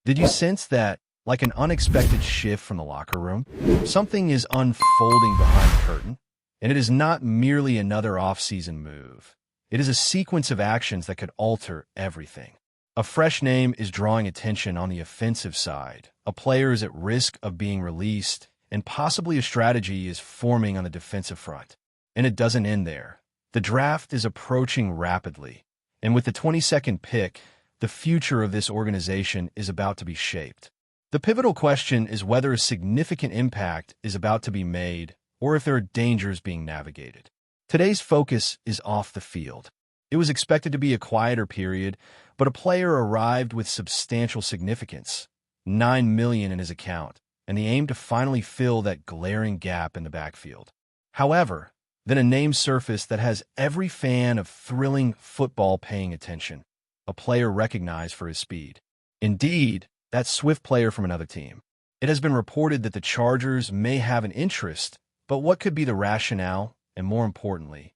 Did you sense that, like an unexpected shift from the locker room? Something is unfolding behind the curtain, and it is not merely another off-season move. It is a sequence of actions that could alter everything. A fresh name is drawing attention on the offensive side. A player is at risk of being released, and possibly a strategy is forming on the defensive front. And it doesn't end there. The draft is approaching rapidly, and with the 22nd pick, the future of this organization is about to be shaped. The pivotal question is whether a significant impact is about to be made or if there are dangers being navigated. Today's focus is off the field. It was expected to be a quieter period, but a player arrived with substantial significance, $9 million in his account, and the aim to finally fill that glaring gap in the backfield. However, then a name surfaced that has every fan of thrilling football paying attention. A player recognized for his speed. Indeed, that swift player from another team. It has been reported that the Chargers may have an interest, but what could be the rationale, and more importantly,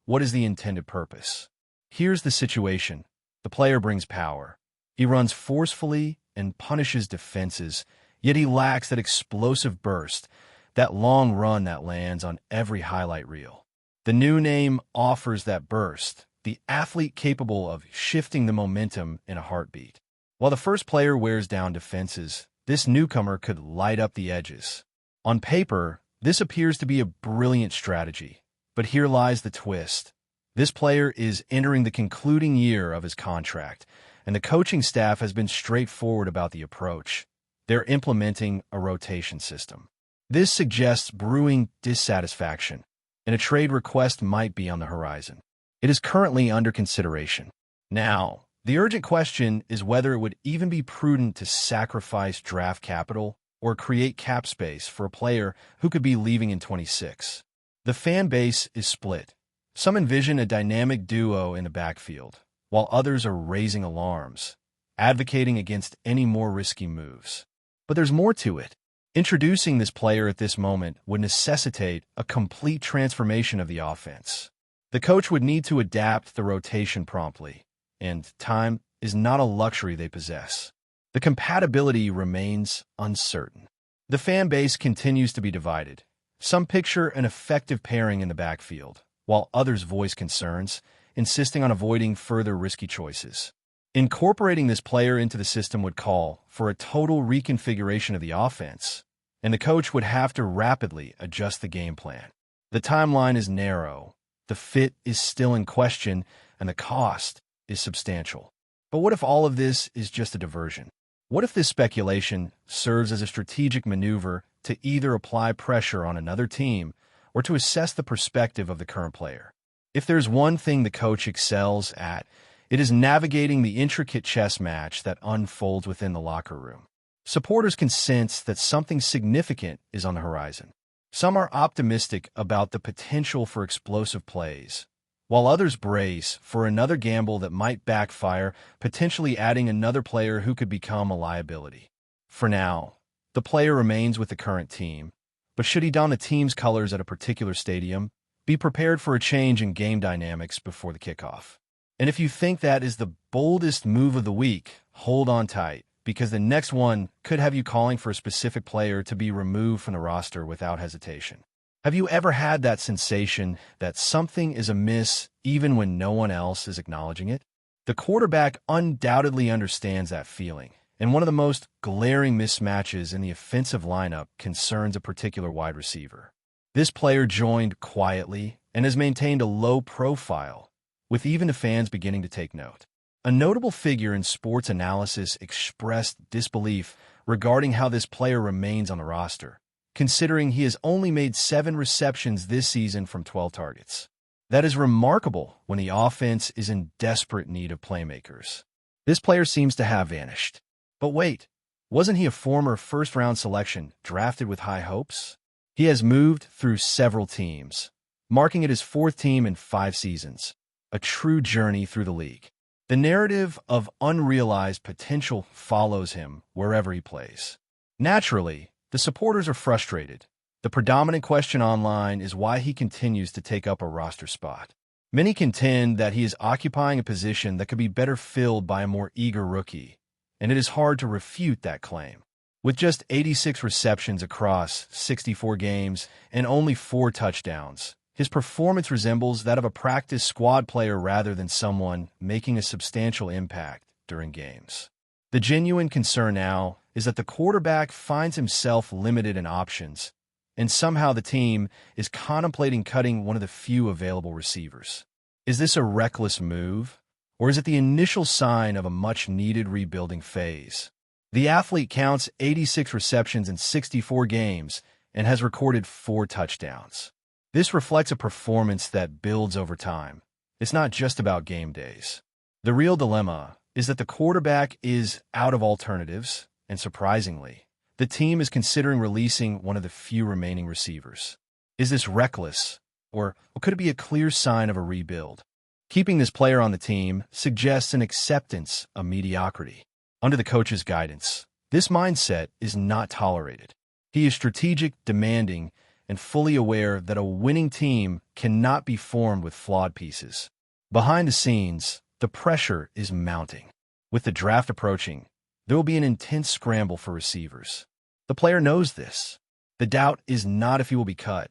what is the intended purpose? Here's the situation. The player brings power. He runs forcefully and punishes defenses, yet he lacks that explosive burst, that long run that lands on every highlight reel. The new name offers that burst, the athlete capable of shifting the momentum in a heartbeat. While the first player wears down defenses, this newcomer could light up the edges. On paper, this appears to be a brilliant strategy, but here lies the twist. This player is entering the concluding year of his contract, and the coaching staff has been straightforward about the approach. They're implementing a rotation system. This suggests brewing dissatisfaction, and a trade request might be on the horizon. It is currently under consideration. Now, the urgent question is whether it would even be prudent to sacrifice draft capital or create cap space for a player who could be leaving in 26. The fan base is split. Some envision a dynamic duo in the backfield, while others are raising alarms, advocating against any more risky moves. But there's more to it. Introducing this player at this moment would necessitate a complete transformation of the offense. The coach would need to adapt the rotation promptly, and time is not a luxury they possess. The compatibility remains uncertain. The fan base continues to be divided. Some picture an effective pairing in the backfield, while others voice concerns, insisting on avoiding further risky choices. Incorporating this player into the system would call for a total reconfiguration of the offense, and the coach would have to rapidly adjust the game plan. The timeline is narrow. The fit is still in question, and the cost is substantial. But what if all of this is just a diversion? What if this speculation serves as a strategic maneuver to either apply pressure on another team or to assess the perspective of the current player? If there's one thing the coach excels at, it is navigating the intricate chess match that unfolds within the locker room. Supporters can sense that something significant is on the horizon. Some are optimistic about the potential for explosive plays, while others brace for another gamble that might backfire, potentially adding another player who could become a liability. For now, the player remains with the current team, but should he don the team's colors at a particular stadium, be prepared for a change in game dynamics before the kickoff. And if you think that is the boldest move of the week, hold on tight, because the next one could have you calling for a specific player to be removed from the roster without hesitation. Have you ever had that sensation that something is amiss even when no one else is acknowledging it? The quarterback undoubtedly understands that feeling, and one of the most glaring mismatches in the offensive lineup concerns a particular wide receiver. This player joined quietly and has maintained a low profile, with even the fans beginning to take note. A notable figure in sports analysis expressed disbelief regarding how this player remains on the roster, considering he has only made 7 receptions this season from 12 targets. That is remarkable when the offense is in desperate need of playmakers. This player seems to have vanished. But wait, wasn't he a former first-round selection drafted with high hopes? He has moved through several teams, marking it his 4th team in 5 seasons, a true journey through the league. The narrative of unrealized potential follows him wherever he plays. Naturally, the supporters are frustrated. The predominant question online is why he continues to take up a roster spot. Many contend that he is occupying a position that could be better filled by a more eager rookie, and it is hard to refute that claim. With just 86 receptions across 64 games and only 4 touchdowns, his performance resembles that of a practice squad player rather than someone making a substantial impact during games. The genuine concern now is that the quarterback finds himself limited in options, and somehow the team is contemplating cutting one of the few available receivers. Is this a reckless move, or is it the initial sign of a much-needed rebuilding phase? The athlete counts 86 receptions in 64 games and has recorded 4 touchdowns. This reflects a performance that builds over time. It's not just about game days. The real dilemma is that the quarterback is out of alternatives, and surprisingly, the team is considering releasing one of the few remaining receivers. Is this reckless, or could it be a clear sign of a rebuild? Keeping this player on the team suggests an acceptance of mediocrity. Under the coach's guidance, this mindset is not tolerated. He is strategic, demanding, and fully aware that a winning team cannot be formed with flawed pieces. Behind the scenes, the pressure is mounting. With the draft approaching, there will be an intense scramble for receivers. The player knows this. The doubt is not if he will be cut,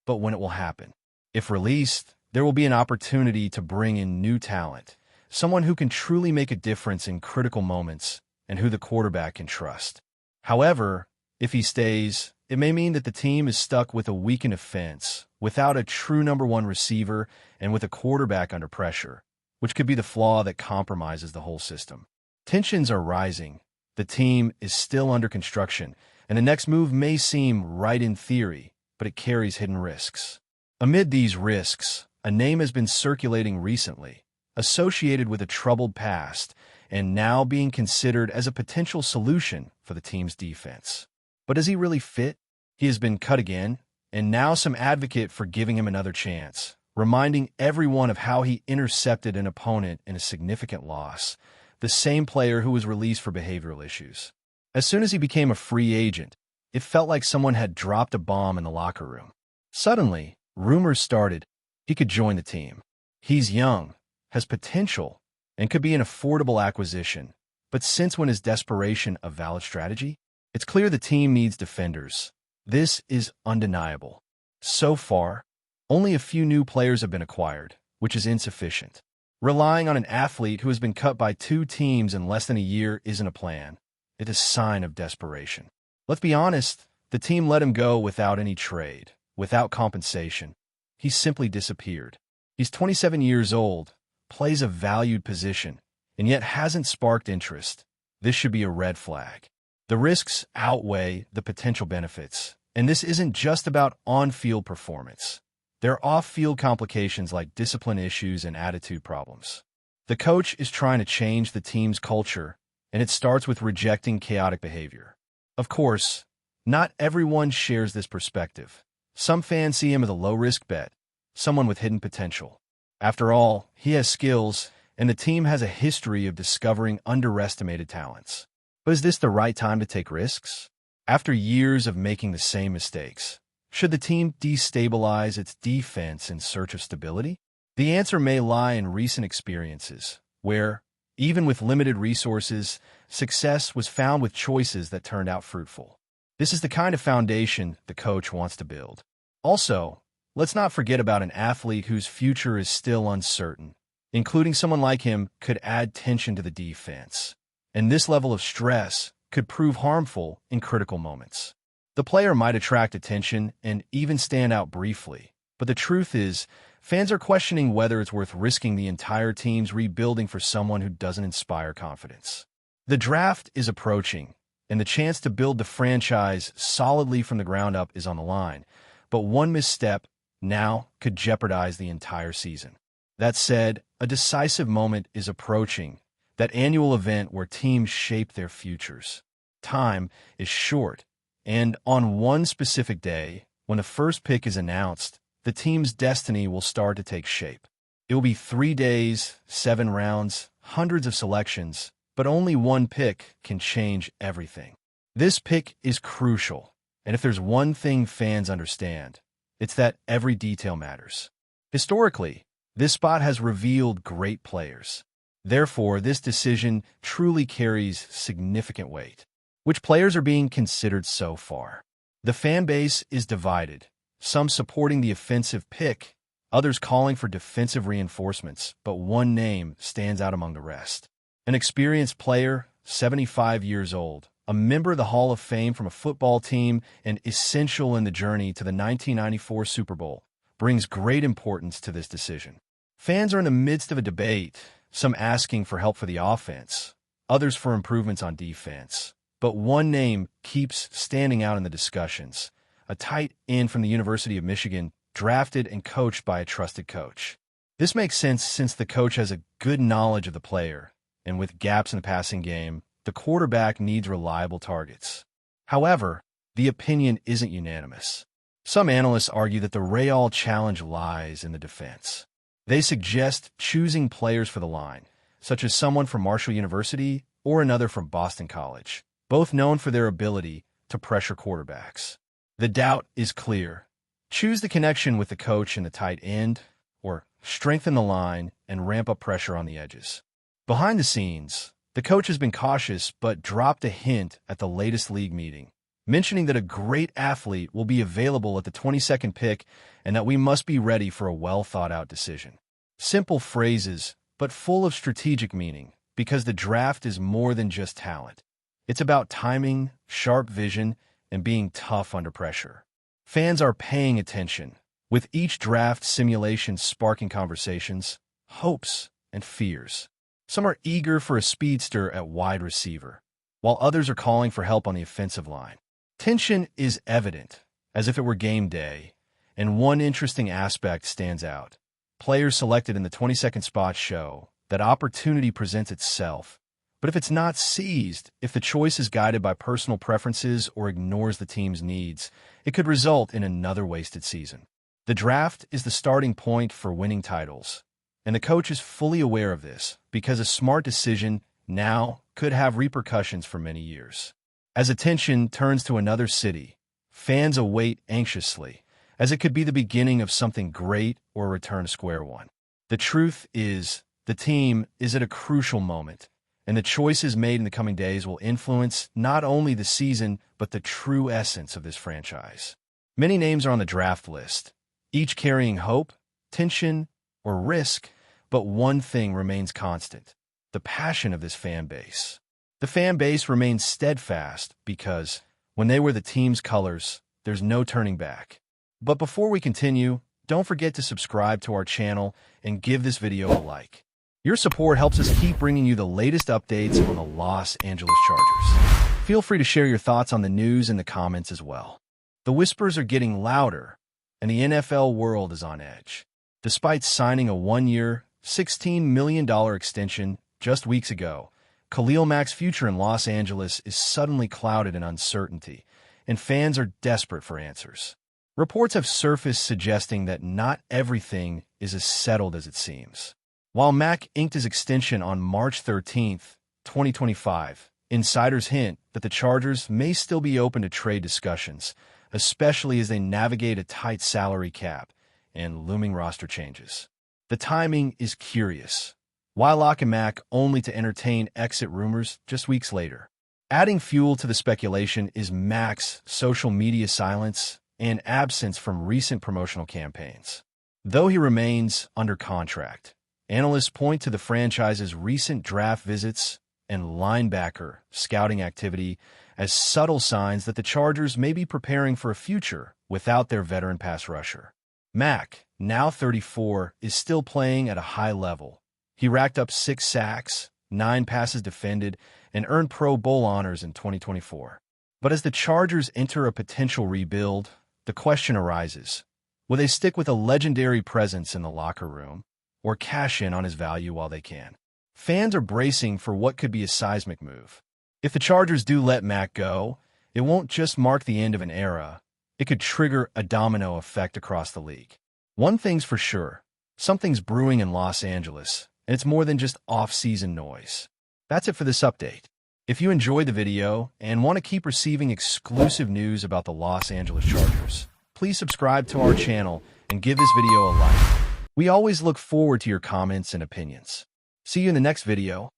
but when it will happen. If released, there will be an opportunity to bring in new talent, someone who can truly make a difference in critical moments and who the quarterback can trust. However, if he stays, it may mean that the team is stuck with a weakened offense, without a true number 1 receiver, and with a quarterback under pressure, which could be the flaw that compromises the whole system. Tensions are rising, the team is still under construction, and the next move may seem right in theory, but it carries hidden risks. Amid these risks, a name has been circulating recently, associated with a troubled past, and now being considered as a potential solution for the team's defense. But does he really fit? He has been cut again, and now some advocate for giving him another chance, reminding everyone of how he intercepted an opponent in a significant loss, the same player who was released for behavioral issues. As soon as he became a free agent, it felt like someone had dropped a bomb in the locker room. Suddenly, rumors started he could join the team. He's young, has potential, and could be an affordable acquisition. But since when is desperation a valid strategy? It's clear the team needs defenders. This is undeniable. So far, only a few new players have been acquired, which is insufficient. Relying on an athlete who has been cut by 2 teams in less than a year isn't a plan. It's a sign of desperation. Let's be honest, the team let him go without any trade, without compensation. He simply disappeared. He's 27 years old, plays a valued position, and yet hasn't sparked interest. This should be a red flag. The risks outweigh the potential benefits, and this isn't just about on-field performance. There are off-field complications like discipline issues and attitude problems. The coach is trying to change the team's culture, and it starts with rejecting chaotic behavior. Of course, not everyone shares this perspective. Some fans see him as a low-risk bet, someone with hidden potential. After all, he has skills, and the team has a history of discovering underestimated talents. But is this the right time to take risks? After years of making the same mistakes, should the team destabilize its defense in search of stability? The answer may lie in recent experiences, where, even with limited resources, success was found with choices that turned out fruitful. This is the kind of foundation the coach wants to build. Also, let's not forget about an athlete whose future is still uncertain. Including someone like him could add tension to the defense, and this level of stress could prove harmful in critical moments. The player might attract attention and even stand out briefly, but the truth is, fans are questioning whether it's worth risking the entire team's rebuilding for someone who doesn't inspire confidence. The draft is approaching, and the chance to build the franchise solidly from the ground up is on the line, but one misstep now could jeopardize the entire season. That said, a decisive moment is approaching, that annual event where teams shape their futures. Time is short, and on one specific day, when the first pick is announced, the team's destiny will start to take shape. It will be 3 days, 7 rounds, hundreds of selections, but only one pick can change everything. This pick is crucial, and if there's one thing fans understand, it's that every detail matters. Historically, this spot has revealed great players. Therefore, this decision truly carries significant weight. Which players are being considered so far? The fan base is divided, some supporting the offensive pick, others calling for defensive reinforcements, but one name stands out among the rest. An experienced player, 75 years old, a member of the Hall of Fame from a football team and essential in the journey to the 1994 Super Bowl, brings great importance to this decision. Fans are in the midst of a debate, some asking for help for the offense, others for improvements on defense. But one name keeps standing out in the discussions, a tight end from the University of Michigan, drafted and coached by a trusted coach. This makes sense since the coach has a good knowledge of the player, and with gaps in the passing game, the quarterback needs reliable targets. However, the opinion isn't unanimous. Some analysts argue that the real challenge lies in the defense. They suggest choosing players for the line, such as someone from Marshall University or another from Boston College, both known for their ability to pressure quarterbacks. The doubt is clear. Choose the connection with the coach in the tight end, or strengthen the line and ramp up pressure on the edges. Behind the scenes, the coach has been cautious but dropped a hint at the latest league meeting, mentioning that a great athlete will be available at the 22nd pick and that we must be ready for a well-thought-out decision. Simple phrases, but full of strategic meaning, because the draft is more than just talent. It's about timing, sharp vision, and being tough under pressure. Fans are paying attention, with each draft simulation sparking conversations, hopes, and fears. Some are eager for a speedster at wide receiver, while others are calling for help on the offensive line. Tension is evident, as if it were game day, and one interesting aspect stands out. Players selected in the 22nd spot show that opportunity presents itself, but if it's not seized, if the choice is guided by personal preferences or ignores the team's needs, it could result in another wasted season. The draft is the starting point for winning titles, and the coach is fully aware of this because a smart decision now could have repercussions for many years. As attention turns to another city, fans await anxiously, as it could be the beginning of something great or a return to square one. The truth is, the team is at a crucial moment, and the choices made in the coming days will influence not only the season, but the true essence of this franchise. Many names are on the draft list, each carrying hope, tension, or risk, but one thing remains constant: the passion of this fan base. The fan base remains steadfast because, when they wear the team's colors, there's no turning back. But before we continue, don't forget to subscribe to our channel and give this video a like. Your support helps us keep bringing you the latest updates on the Los Angeles Chargers. Feel free to share your thoughts on the news in the comments as well. The whispers are getting louder, and the NFL world is on edge. Despite signing a one-year, $16 million extension just weeks ago, Khalil Mack's future in Los Angeles is suddenly clouded in uncertainty, and fans are desperate for answers. Reports have surfaced suggesting that not everything is as settled as it seems. While Mack inked his extension on March 13, 2025, insiders hint that the Chargers may still be open to trade discussions, especially as they navigate a tight salary cap and looming roster changes. The timing is curious. Why lock in Mack only to entertain exit rumors just weeks later? Adding fuel to the speculation is Mack's social media silence and absence from recent promotional campaigns. Though he remains under contract, analysts point to the franchise's recent draft visits and linebacker scouting activity as subtle signs that the Chargers may be preparing for a future without their veteran pass rusher. Mack, now 34, is still playing at a high level. He racked up 6 sacks, 9 passes defended, and earned Pro Bowl honors in 2024. But as the Chargers enter a potential rebuild, the question arises: will they stick with a legendary presence in the locker room, or cash in on his value while they can? Fans are bracing for what could be a seismic move. If the Chargers do let Mack go, it won't just mark the end of an era. It could trigger a domino effect across the league. One thing's for sure: something's brewing in Los Angeles, and it's more than just off-season noise. That's it for this update. If you enjoyed the video and want to keep receiving exclusive news about the Los Angeles Chargers, please subscribe to our channel and give this video a like. We always look forward to your comments and opinions. See you in the next video.